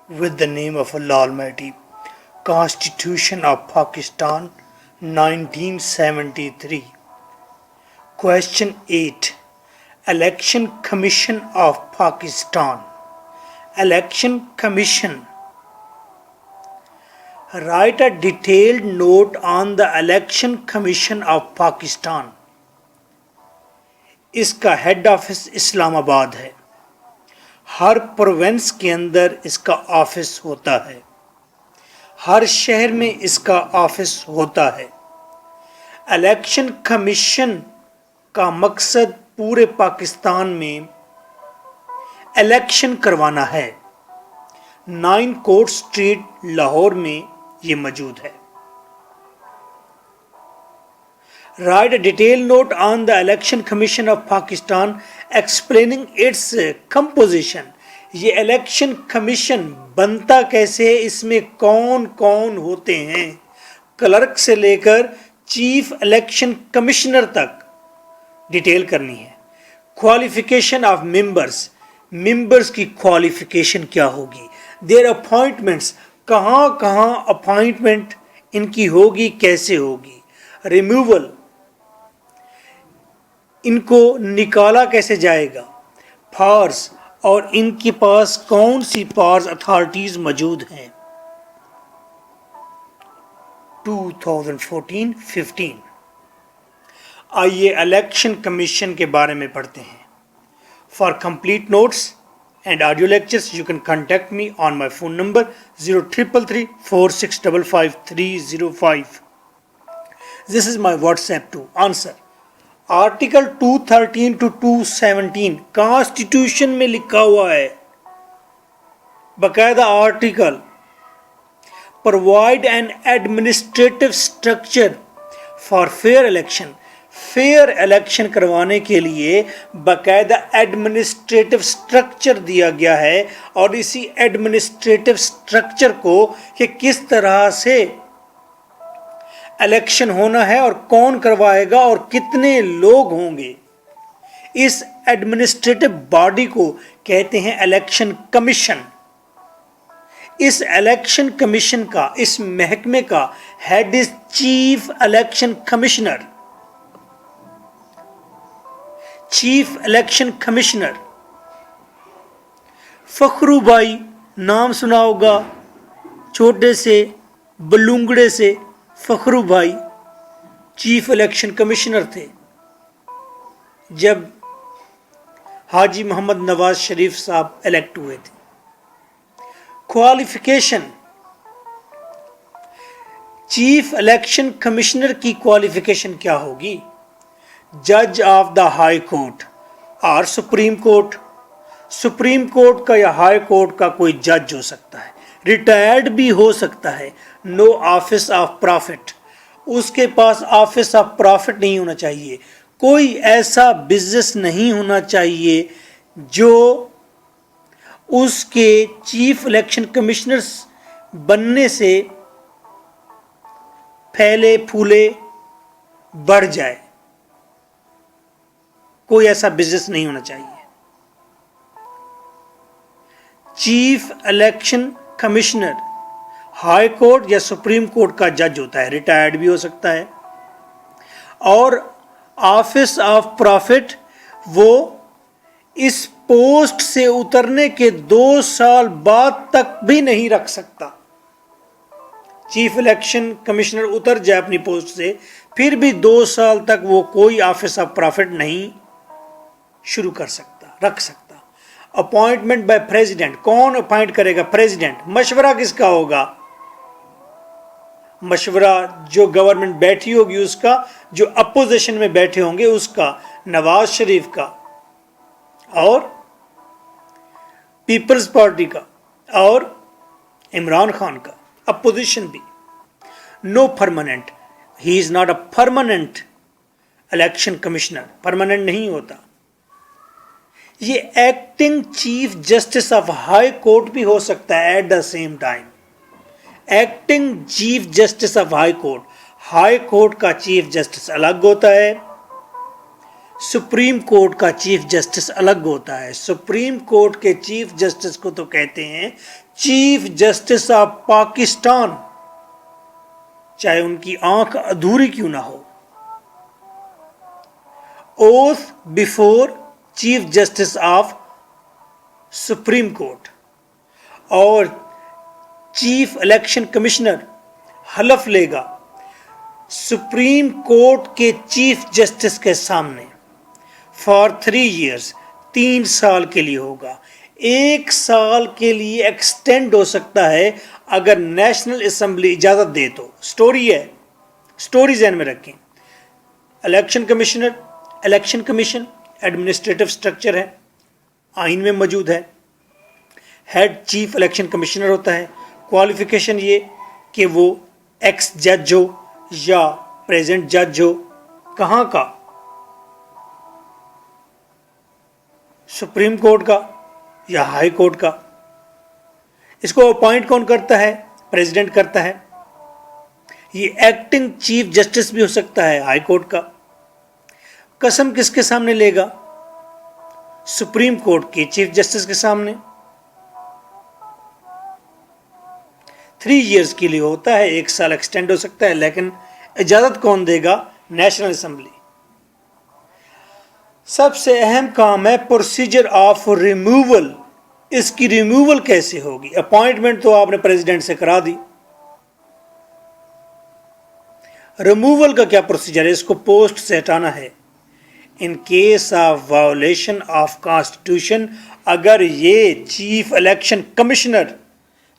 With the name of Allah Almighty. Constitution of Pakistan 1973. Question 8. Election Commission of Pakistan. Election Commission. Write a detailed note on the Election Commission of Pakistan. इसका head office इस्लाम आबाद है. ہر province کے اندر اس کا office ہوتا ہے. ہر شہر میں اس کا آفس ہوتا ہے. الیکشن کمیشن کا مقصد پورے پاکستان میں الیکشن کروانا ہے. 9 کوٹ سٹریٹ لاہور میں یہ موجود ہے. Write a detailed note on the Election Commission of Pakistan explaining its composition. یہ الیکشن کمیشن بنتا کیسے ہے, اس میں کون کون ہوتے ہیں, کلرک سے لے کر چیف الیکشن کمشنر تک ڈیٹیل کرنی ہے. کوالیفیکیشن آف ممبرز کی کوالیفیکیشن کیا ہوگی. دیر اپوائنٹمنٹس, کہاں کہاں اپوائنٹمنٹ ان کی ہوگی, کیسے ہوگی. ریموول, ان کو نکالا کیسے جائے گا. پاورز, اور ان کے پاس کون سی پاورز اتھارٹیز موجود ہیں. 2014-15. آئیے الیکشن کمیشن کے بارے میں پڑھتے ہیں. For complete notes and audio lectures you can contact me on my phone number 03334655 This is my WhatsApp to answer. Article 213 to 217 Constitution میں لکھا ہوا ہے, باقاعدہ article. Provide an administrative structure for fair election. Fair election کروانے کے لیے باقاعدہ administrative structure دیا گیا ہے, اور اسی ایڈمنسٹریٹو سٹرکچر کو کہ کس طرح سے الیکشن ہونا ہے اور کون کروائے گا اور کتنے لوگ ہوں گے. اس ایڈمنسٹریٹو باڈی کو کہتے ہیں الیکشن کمیشن. اس الیکشن کمیشن کا, اس محکمے کا head is chief election commissioner. Chief election commissioner Fakhru Bhai نام سنا ہوگا, چھوٹے سے بلونگڑے سے فخرو بھائی چیف الیکشن کمشنر تھے جب حاجی محمد نواز شریف صاحب الیکٹ ہوئے تھے. کوالیفیکیشن, چیف الیکشن کمشنر کی کوالیفیکیشن کیا ہوگی. جج آف دا ہائی کورٹ اور سپریم کورٹ. سپریم کورٹ کا یا ہائی کورٹ کا کوئی جج ہو سکتا ہے, ریٹائرڈ بھی ہو سکتا ہے. نو آفس آف پرافٹ, اس کے پاس آفس آف پرافٹ نہیں ہونا چاہیے. کوئی ایسا بزنس نہیں ہونا چاہیے جو اس کے چیف الیکشن کمشنر بننے سے پھیلے پھولے بڑھ جائے. کوئی ایسا بزنس نہیں ہونا چاہیے. Chief election commissioner high court یا سپریم کورٹ کا جج ہوتا ہے, ریٹائرڈ بھی ہو سکتا ہے. اور آفس آف پرافٹ وہ اس پوسٹ سے اترنے کے 2 سال بعد تک بھی نہیں رکھ سکتا. چیف الیکشن کمشنر اتر جائے اپنی پوسٹ سے, پھر بھی 2 سال تک وہ کوئی آفس آف پرافٹ نہیں شروع کر سکتا, رکھ سکتا. اپوائنٹمنٹ بائی پریزیڈنٹ, کون اپوائنٹ کرے گا. پریزیڈنٹ. مشورہ کس کا ہوگا. مشورہ جو گورنمنٹ بیٹھی ہوگی اس کا, جو اپوزیشن میں بیٹھے ہوں گے اس کا, نواز شریف کا اور پیپلز پارٹی کا اور عمران خان کا. اپوزیشن بھی. No permanent, he is not a permanent election commissioner, permanent نہیں ہوتا. یہ acting chief justice of high court بھی ہو سکتا ہے at the same time. Acting chief justice of high court, high court کا چیف جسٹس الگ ہوتا ہے, सुप्रीम कोर्ट का चीफ जस्टिस अलग होता है। सुप्रीम कोर्ट के चीफ जस्टिस को तो कहते हैं चीफ जस्टिस ऑफ पाकिस्तान, चाहे उनकी आंख अधूरी क्यों ना हो। Oath before chief justice of supreme court और चीफ इलेक्शन कमिश्नर हलफ लेगा सुप्रीम कोर्ट के चीफ जस्टिस के सामने फॉर 3 years, 3 साल के लिए होगा। 1 साल के लिए एक्सटेंड हो सकता है अगर नेशनल असेंबली इजाजत दे तो। स्टोरी है, स्टोरी ध्यान में रखें। Election commissioner, election commission administrative structure है, आइन में मौजूद है। हेड चीफ इलेक्शन कमिश्नर होता है। क्वालिफिकेशन ये कि वो एक्स जज हो या प्रेजेंट जज हो। कहाँ का? सुप्रीम कोर्ट का या हाई कोर्ट का। इसको अपॉइंट कौन करता है? प्रेसिडेंट करता है। ये एक्टिंग चीफ जस्टिस भी हो सकता है हाई कोर्ट का। कसम किसके सामने लेगा? सुप्रीम कोर्ट के चीफ जस्टिस के सामने। 3 years के लिए होता है, 1 साल एक्सटेंड हो सकता है, लेकिन इजाजत कौन देगा? National assembly. सबसे अहम काम है प्रोसीजर ऑफ रिमूवल। इसकी रिमूवल कैसे होगी? अपॉइंटमेंट तो आपने प्रेसिडेंट से करा दी, रिमूवल का क्या प्रोसीजर है? इसको पोस्ट से हटाना है। In case of violation of constitution, अगर ये चीफ इलेक्शन कमिश्नर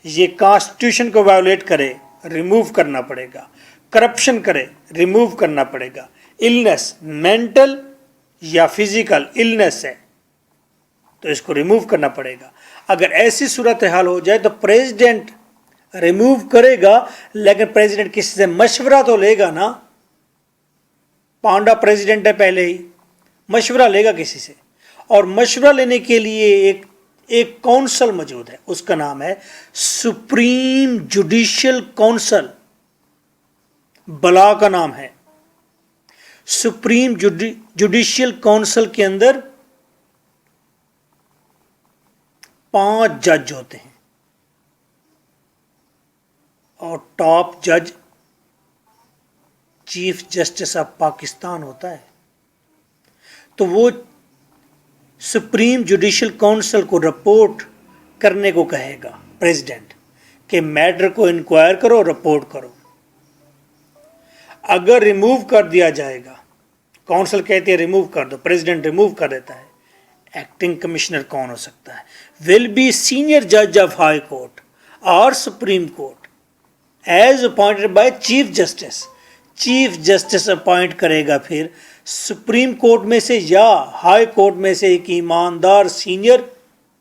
ये कॉन्स्टिट्यूशन को वायोलेट करे, रिमूव करना पड़ेगा। करप्शन करे, रिमूव करना पड़ेगा। इलनेस, मेंटल या फिजिकल इलनेस है तो इसको रिमूव करना पड़ेगा। अगर ऐसी सूरत हाल हो जाए तो प्रेसिडेंट रिमूव करेगा, लेकिन प्रेसिडेंट किसी से मशवरा तो लेगा ना। पांडा प्रेसिडेंट है, पहले ही मशवरा लेगा किसी से, और मशवरा लेने के लिए एक काउंसिल मौजूद है, उसका नाम है सुप्रीम जुडिशियल काउंसिल। बला का नाम है। सुप्रीम जुडिशियल काउंसिल के अंदर 5 जज होते हैं और टॉप जज चीफ जस्टिस ऑफ पाकिस्तान होता है। तो वो सुप्रीम जुडिशियल काउंसिल को रिपोर्ट करने को कहेगा प्रेसिडेंट कि मैटर को इंक्वायर करो, रिपोर्ट करो। अगर रिमूव कर दिया जाएगा, काउंसिल कहती है रिमूव कर दो, प्रेसिडेंट रिमूव कर देता है, एक्टिंग कमिश्नर कौन हो सकता है? विल बी सीनियर जज ऑफ हाई कोर्ट और supreme court as appointed by chief justice. Chief justice appoint करेगा फिर सुप्रीम कोर्ट में से या हाई कोर्ट में से एक ईमानदार सीनियर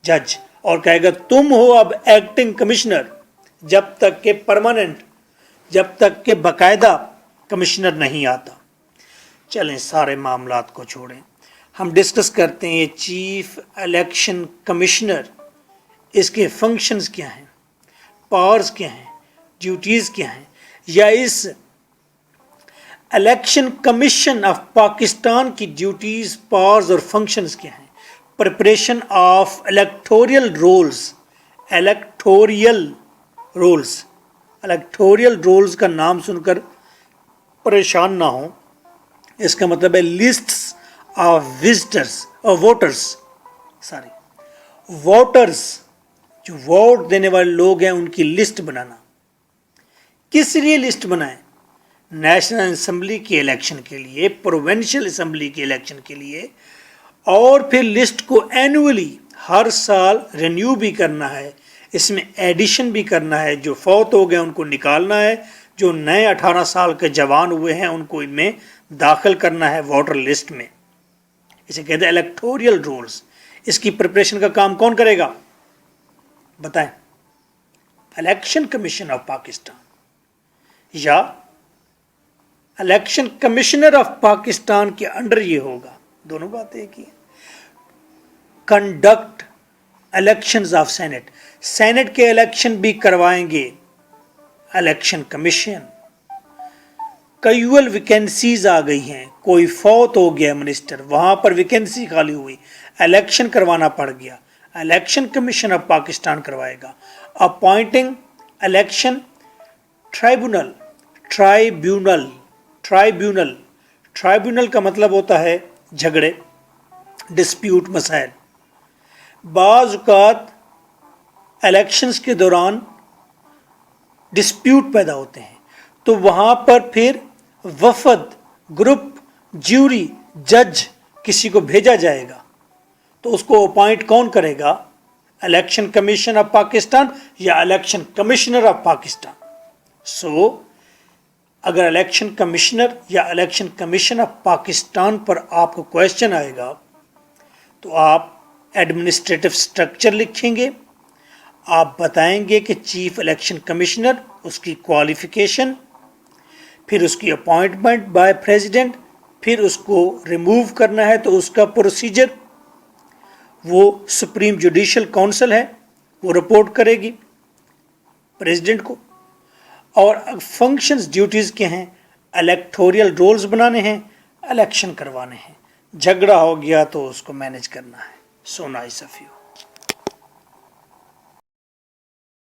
जज, और कहेगा तुम हो अब एक्टिंग कमिश्नर जब तक के परमानेंट, जब तक के बाकायदा कमिश्नर नहीं आता। चलें सारे मामलात को छोड़ें, हम डिस्कस करते हैं ये चीफ इलेक्शन कमिश्नर, इसके फंक्शंस क्या हैं, पावर्स क्या हैं, ड्यूटीज़ क्या हैं, या इस इलेक्शन कमीशन ऑफ पाकिस्तान की ड्यूटीज़, पावर्स और फंक्शंस क्या हैं। Preparation of electoral rolls. Electoral rolls, electoral rolls का नाम सुनकर परेशान ना हो, इसका मतलब है लिस्ट्स ऑफ विजिटर्स और वोटर्स, जो वोट देने वाले लोग हैं उनकी लिस्ट बनाना। किस लिए लिस्ट बनाएं? नेशनल असेंबली के इलेक्शन के लिए, प्रोविंशियल असेंबली के इलेक्शन के लिए, और फिर लिस्ट को एनुअली हर साल रिन्यू भी करना है, इसमें एडिशन भी करना है। जो फौत हो गए उनको निकालना है, जो नए 18 साल के जवान हुए हैं उनको इनमें दाखिल करना है वोटर लिस्ट में। इसे कहते हैं इलेक्टोरियल रोल्स। इसकी प्रिपरेशन का काम कौन करेगा बताएं? इलेक्शन कमीशन ऑफ पाकिस्तान या इलेक्शन कमिश्नर ऑफ पाकिस्तान के अंडर ये होगा। दोनों बातें एक ही है। Conduct elections of senate, senate के इलेक्शन भी करवाएंगे इलेक्शन कमीशन। कैजुअल वैकेंसीज आ गई हैं, कोई फौत हो गया मिनिस्टर, वहां पर वैकेंसी खाली हुई, इलेक्शन करवाना पड़ गया, इलेक्शन कमीशन ऑफ पाकिस्तान करवाएगा। Appointing election tribunal, tribunal tribunal tribunal का मतलब होता है झगड़े, डिस्प्यूट, मसाइल। बाज़ औक़ात इलेक्शंस के दौरान डिस्प्यूट पैदा होते हैं, तो वहाँ पर फिर वफद, ग्रुप, ज्यूरी, जज किसी को भेजा जाएगा, तो उसको अपॉइंट कौन करेगा? इलेक्शन कमीशन ऑफ पाकिस्तान या इलेक्शन कमिश्नर ऑफ पाकिस्तान। सो अगर इलेक्शन कमिश्नर या इलेक्शन कमीशन ऑफ पाकिस्तान पर आपको क्वेश्चन आएगा तो आप एडमिनिस्ट्रेटिव स्ट्रक्चर लिखेंगे, आप बताएंगे कि चीफ इलेक्शन कमिश्नर, उसकी क्वालिफिकेशन, फिर उसकी अपॉइंटमेंट बाय प्रेसिडेंट, फिर उसको रिमूव करना है तो उसका प्रोसीजर, वो सुप्रीम जुडिशल काउंसिल है वो रिपोर्ट करेगी प्रेसिडेंट को, और फंक्शंस ड्यूटीज़ के हैं, इलेक्टोरियल रोल्स बनाने हैं, इलेक्शन करवाने हैं, झगड़ा हो गया तो उसको मैनेज करना है। So nice of you.